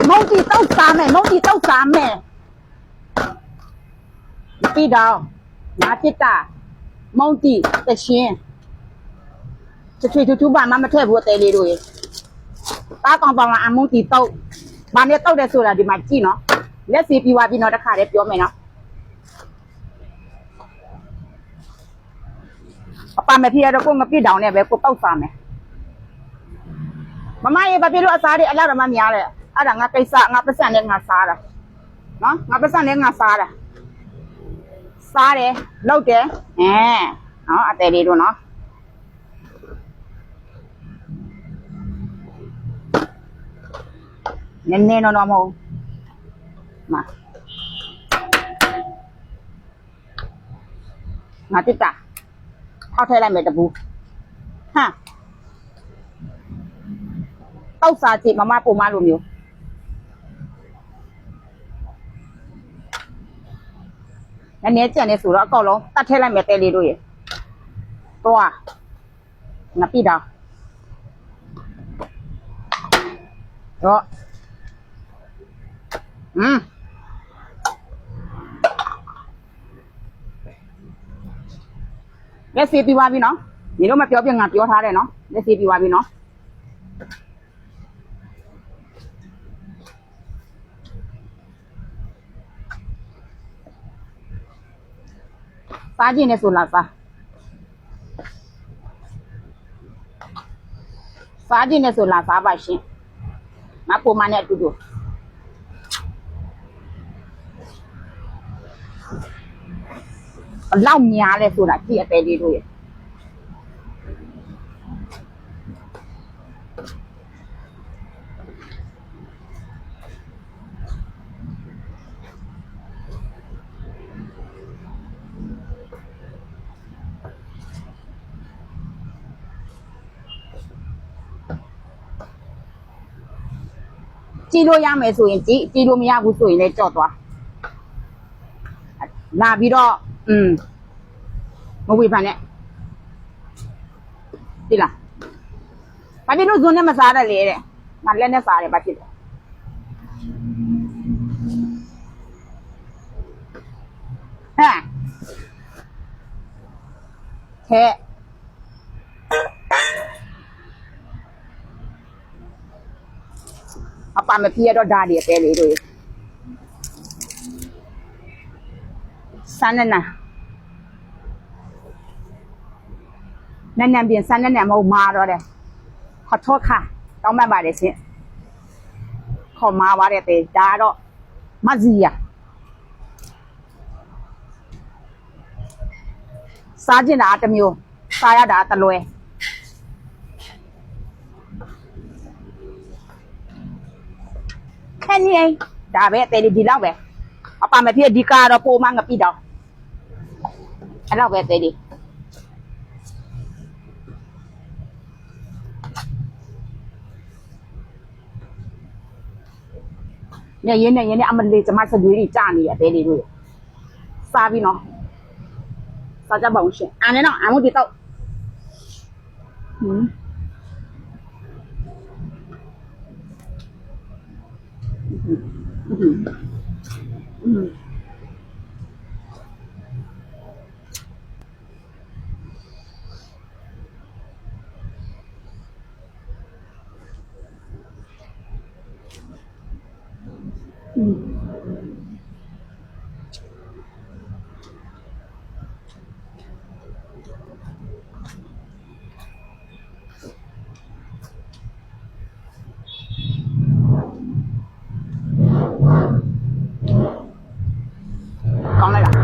蒙地到啥没？蒙地到啥没？地道，拿地大，蒙地的钱，这吹吹把妈妈推不带里头耶。打刚帮俺蒙地到，把那到的时候了就买鸡呢，那谁比我比那的卡的表面呢？爸没皮的公个地道呢，别不到啥没。妈妈也把别的啥的，阿拉妈娘嘞，阿拉俺给啥，俺不上的俺啥了，啊，俺不上的俺啥了。စားတယ်လောက်တယ်နော်အသေးလေးတို့နော်နည်းနည်းတော့မဟုတ်မငါတက်တာထောက်ထည့်လိုက်မယ်တပူဟမ်တောက်စားကြည့်မမပုံမလိုမျိုးနည်းနည်းကြံနေဆိုတော့အကောက်လုံးတတ်ထဲလိုက်မယ်တဲလေးတို့ရေတော့ငါပြီတော့လက်စီပြီးသွားပြီနော်ညီတို့မပြောပြငါပြောထားတယ်နော်လက်စီပြီးသွားပြီနော်စားခြင်းနဲ့ဆိုလာစားခြင်းနဲ့ဆိုလာစားပါရှင်ငါပုံမနဲ့အတူတူအလောက်များလဲဆိုတာကြည့်အသေးလေးတို့ရဲ့ကြည့်လို့ရမယ်ဆိုရင်ကြည့်လို့မရဘူးဆိုရင်လည်းကြော့သွားလာပြီးတော့မဝေဖန်နဲ့ဒီလားဘာဖြစ်လို့ဇွန်နဲ့မစားရလဲတဲ့ငါလက်နဲ့စားတယ်ဘာဖြစ်လဲဟဲ့အပမပြေတော့ဓာတ်ရပဲလေတို့စမ်းနေနန်းပြင်စမ်းနေမဟုတ်မာတော့တယ်ခတ်ထောခါတောင်းမှတ်ပါတယ်ရှင်ခေါ်မာပါတယ်တဲ့ဒါတော့မဇီယာစားကျင်တာတစ်မျိုးစားရတာတလွဲခဏလေးဒါပဲတဲ့ဒီလောက်ပဲအပမဖြစ်ဒီကားတော့ပိုမှငပိတော့အဲ့လောက်ပဲတဲ့ဒီเนี่ยရင်းနဲ့အမလေးကျမစကြွေးကြီးကြာနေရတယ်လေတို့စားပြီးနော်စားကြပါဦးရှင်အားနဲ့တော့အမှုဒီတော့ကောင်းလိုက်လား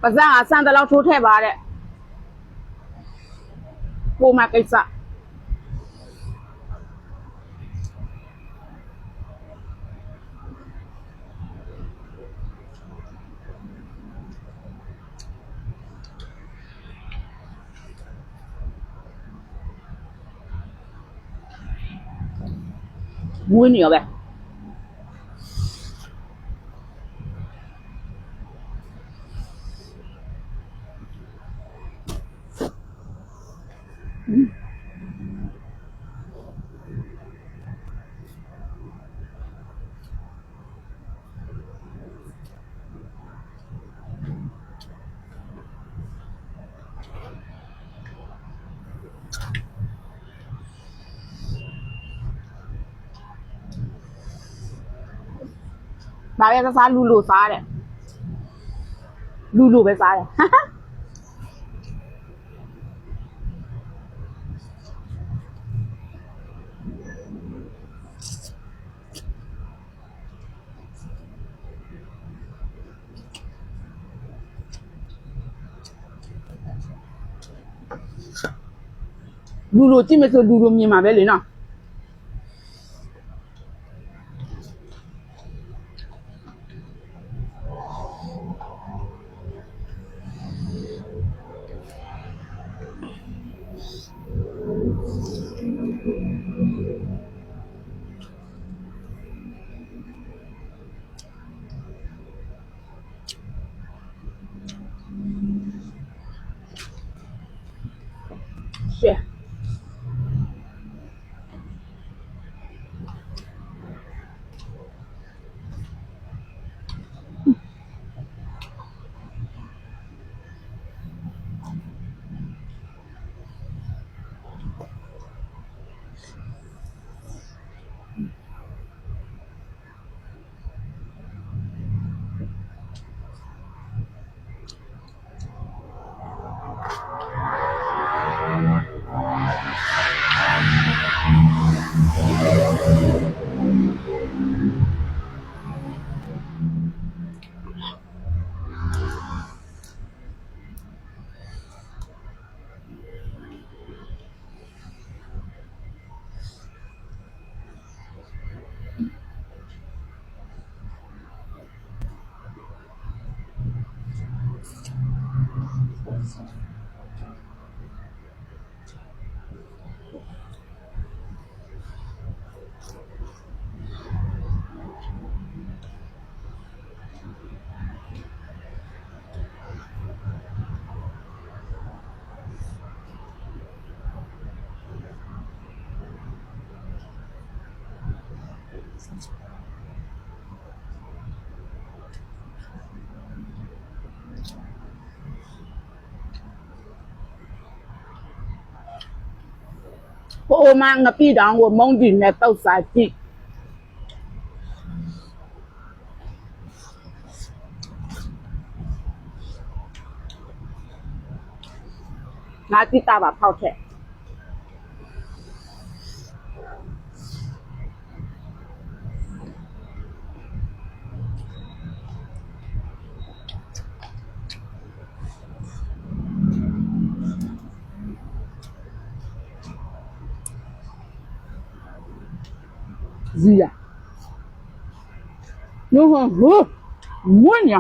ပဇာဆန်တလောက်ထိုးထည့်ပါတဲ့ပုံမှန်ကိစ္စ မွေးနေရောပဲဒါပဲစားလူလိုစားတယ်လူလိုပဲစားတယ်လူလိုကြည့်မဆိုလူလိုမြင်မှာပဲလေနော်ရှယ်ဟိုမှာငပိတောင်ကိုမုံကြည့်နဲ့တောက်စားကြည့်ငါတိတာပါဖောက်ထက်ဇီယာညဟဟမွန်းညာ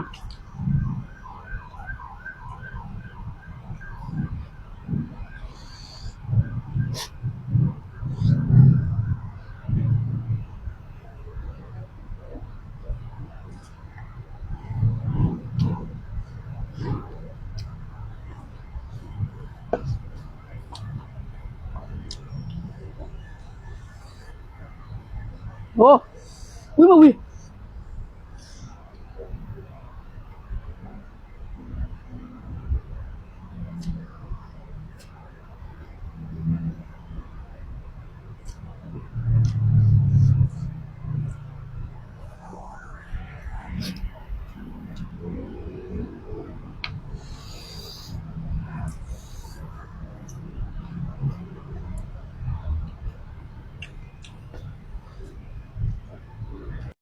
哦，喂不喂？